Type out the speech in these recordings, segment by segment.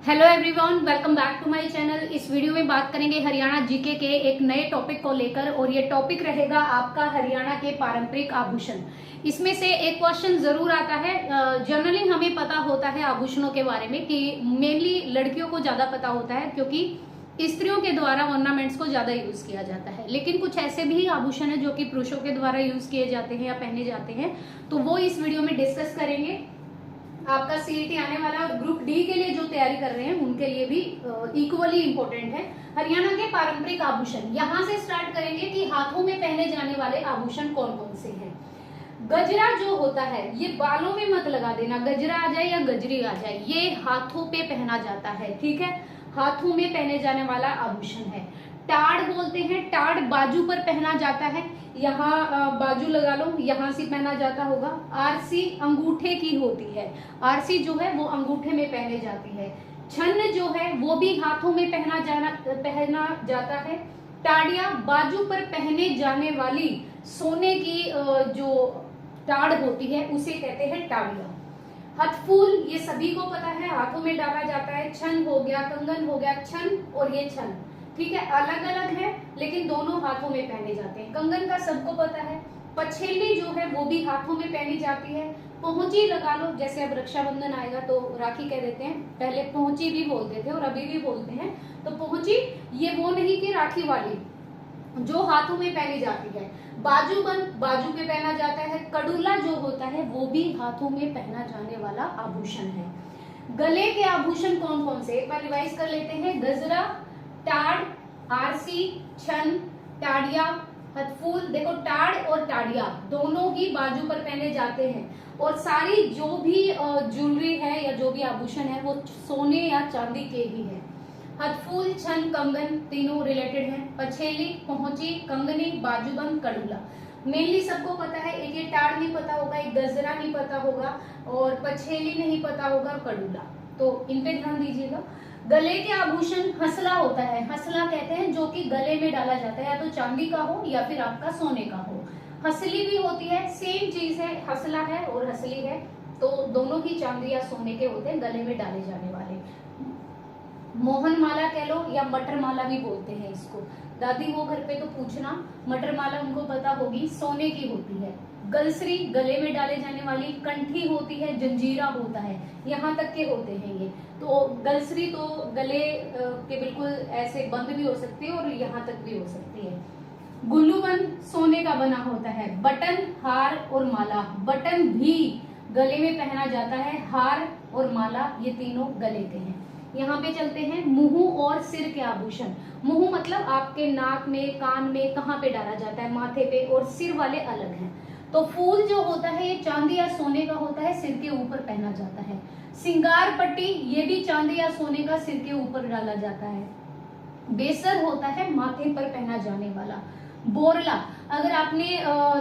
Hello everyone, welcome back to my channel. इस video में बात करेंगे हरियाणा जीके के एक नए टॉपिक को लेकर और ये टॉपिक रहेगा आपका हरियाणा के पारंपरिक आभूषण। इसमें से एक क्वेश्चन जरूर आता है। जनरली हमें पता होता है आभूषणों के बारे में कि मेनली लड़कियों को ज्यादा पता होता है क्योंकि स्त्रियों के द्वारा ऑर्नामेंट्स को ज्यादा यूज किया जाता है, लेकिन कुछ ऐसे भी आभूषण है जो कि पुरुषों के द्वारा यूज किए जाते हैं या पहने जाते हैं, तो वो इस वीडियो में डिस्कस करेंगे। आपका सीईटी आने वाला और ग्रुप डी के लिए जो तैयारी कर रहे हैं उनके लिए भी इक्वली इंपॉर्टेंट है। हरियाणा के पारंपरिक आभूषण, यहाँ से स्टार्ट करेंगे कि हाथों में पहने जाने वाले आभूषण कौन कौन से हैं। गजरा जो होता है ये बालों में मत लगा देना, गजरा आ जाए या गजरी आ जाए, ये हाथों पे पहना जाता है, ठीक है। हाथों में पहने जाने वाला आभूषण है। टाड़ बोलते हैं, टाड़ बाजू पर पहना जाता है, यहाँ बाजू लगा लो, यहाँ से पहना जाता होगा। आरसी अंगूठे की होती है, आरसी जो है वो अंगूठे में पहने जाती है। छन्न जो है वो भी हाथों में पहना जाता है। टाड़िया बाजू पर पहने जाने वाली सोने की जो टाड़ होती है उसे कहते हैं टाड़िया। हथफूल ये सभी को पता है, हाथों में डाला जाता है। छन हो गया, कंगन हो गया, छन और ये छन, ठीक है, अलग अलग है लेकिन दोनों हाथों में पहने जाते हैं। कंगन का सबको पता है। पछेली जो है वो भी हाथों में पहनी जाती है। पहुंची लगा लो, जैसे अब रक्षाबंधन आएगा तो राखी कह देते हैं, पहले पहुंची भी बोलते थे और अभी भी बोलते हैं। तो पहुंची ये वो नहीं कि राखी वाली जो हाथों में पहनी जाती है। बाजूबंद बाजू पे पहना जाता है। कड़ूला जो होता है वो भी हाथों में पहना जाने वाला आभूषण है। गले के आभूषण कौन कौन से, एक बार रिवाइज कर लेते हैं। गजरा, टाड़, आरसी, छन, टाड़िया, हथफूल। देखो टाड़ और टाड़िया दोनों ही बाजू पर पहने जाते हैं और सारी जो भी ज्वेलरी है या जो भी आभूषण है वो सोने या चांदी के ही है। हथफूल, छन, कंगन तीनों रिलेटेड हैं। पछेली, पहुंची, कंगनी, बाजूबंद, कड़ूला मेनली सबको पता है। एक ये टाड़ नहीं पता होगा, एक गजरा नहीं पता होगा और पछेली नहीं पता होगा, कड़ूला, तो इन पे ध्यान दीजिएगा। गले के आभूषण हसला होता है, हसला कहते हैं जो कि गले में डाला जाता है, या तो चांदी का हो या फिर आपका सोने का हो। हसली भी होती है, सेम चीज है, हसला है और हसली है, तो दोनों ही चांदी या सोने के होते हैं, गले में डाले जाने वाले। मोहन माला कह लो या मटर माला भी बोलते हैं इसको। दादी वो घर पे तो पूछना, मटर माला उनको पता होगी, सोने की होती है। गलसरी गले में डाले जाने वाली। कंठी होती है, जंजीरा होता है, यहाँ तक के होते हैं ये। तो गलसरी तो गले के बिल्कुल ऐसे बंद भी हो सकती है और यहाँ तक भी हो सकती है। गुल्लूबंद सोने का बना होता है। बटन, हार और माला, बटन भी गले में पहना जाता है, हार और माला ये तीनों गले के हैं। यहाँ पे चलते हैं मुंह और सिर के आभूषण। मुंह मतलब आपके नाक में, कान में, कहाँ पे डाला जाता है, माथे पे, और सिर वाले अलग हैं। तो फूल जो होता है ये चांदी या सोने का होता है, सिर के ऊपर पहना जाता है। सिंगार पट्टी ये भी चांदी या सोने का, सिर के ऊपर डाला जाता है। बेसर होता है माथे पर पहना जाने वाला। बोरला, अगर आपने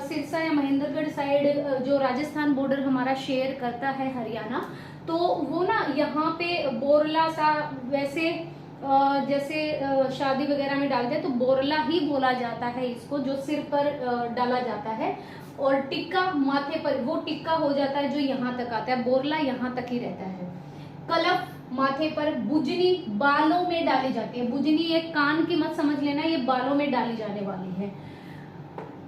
सिरसा या महेंद्रगढ़ साइड जो राजस्थान बॉर्डर हमारा शेयर करता है हरियाणा, तो वो ना यहाँ पे बोरला सा वैसे जैसे शादी वगैरह में डालते हैं तो बोरला ही बोला जाता है इसको, जो सिर पर डाला जाता है। और टिक्का माथे पर, वो टिक्का हो जाता है जो यहाँ तक आता है, बोरला यहाँ तक ही रहता है। कलफ माथे पर। बुजनी बालों में डाली जाती है, बुजनी एक कान की मत समझ लेना, ये बालों में डाली जाने वाली है।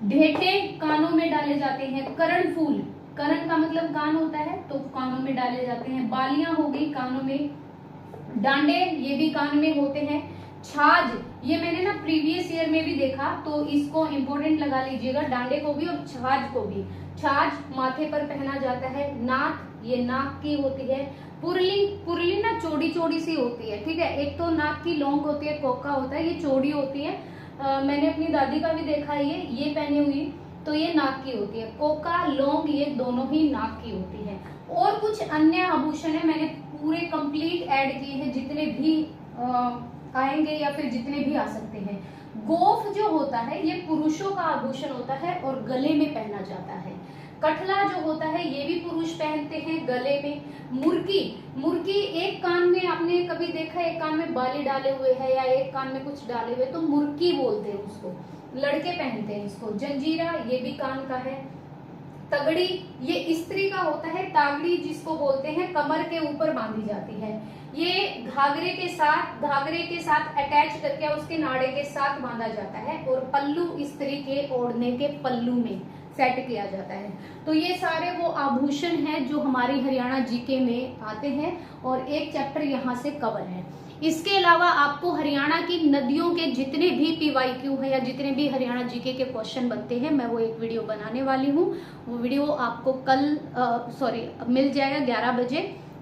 ढेठे कानों में डाले जाते हैं। करण फूल, करण का मतलब कान होता है तो कानों में डाले जाते हैं। बालियां हो गई कानों में। डांडे ये भी कान में होते हैं। छाज ये मैंने ना प्रीवियस ईयर में भी देखा, तो इसको इंपॉर्टेंट लगा लीजिएगा, डांडे को भी और छाज को भी। छाज माथे पर पहना जाता है। नाक ये नाक की होती है। पुरली, पुरली ना चौड़ी चौड़ी सी होती है, ठीक है, एक तो नाक की लौंग होती है, कोका होता है, ये चौड़ी होती है। मैंने अपनी दादी का भी देखा है, ये पहनी हुई, तो ये नाक की होती है। कोका, लौंग ये दोनों ही नाक की होती है। और कुछ अन्य आभूषण है, मैंने पूरे कंप्लीट ऐड किए हैं, जितने भी आएंगे या फिर जितने भी आ सकते हैं। गोफ जो होता है ये पुरुषों का आभूषण होता है और गले में पहना जाता है। कठला जो होता है ये भी पुरुष पहनते हैं गले में। मुर्की, मुर्की एक कान में आपने कभी देखा, एक कान में बाली डाले हुए है या एक कान में कुछ डाले हुए, तो मुर्की बोलते हैं उसको, लड़के पहनते हैं इसको। जंजीरा ये भी कान का है। तगड़ी, ये स्त्री का होता है। तागड़ी जिसको बोलते हैं कमर के ऊपर बांधी जाती है। ये घाघरे के साथ अटैच करके उसके नाड़े के साथ बांधा जाता है और पल्लू स्त्री के ओढ़ने के पल्लू में सेट किया जाता है। तो ये सारे वो आभूषण हैं जो हमारी हरियाणा जीके में आते हैं और एक चैप्टर यहाँ से कवर है। इसके अलावा आपको हरियाणा की नदियों के जितने भी PYQ है या जितने भी हरियाणा जीके के क्वेश्चन बनते हैं, मैं वो एक वीडियो बनाने वाली हूँ। वो वीडियो आपको कल मिल जाएगा 11 बजे,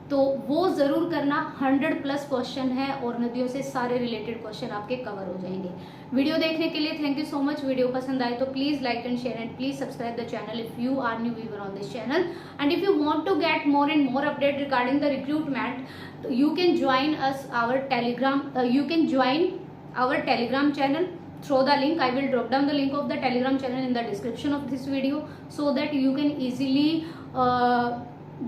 तो वो जरूर करना। 100+ क्वेश्चन है और नदियों से सारे रिलेटेड क्वेश्चन आपके कवर हो जाएंगे। वीडियो देखने के लिए thank you so much. Video पसंद आए तो please like and share and please subscribe the channel if you are new viewer on this channel and if you want to get more and more update regarding the recruitment, you can join our telegram channel through the link. I will drop down the link of the telegram channel in the description of this video so that you can easily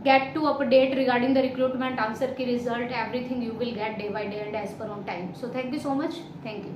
get to update regarding the recruitment, answer key result, everything you will get day by day and as per on time. So thank you so much. Thank you.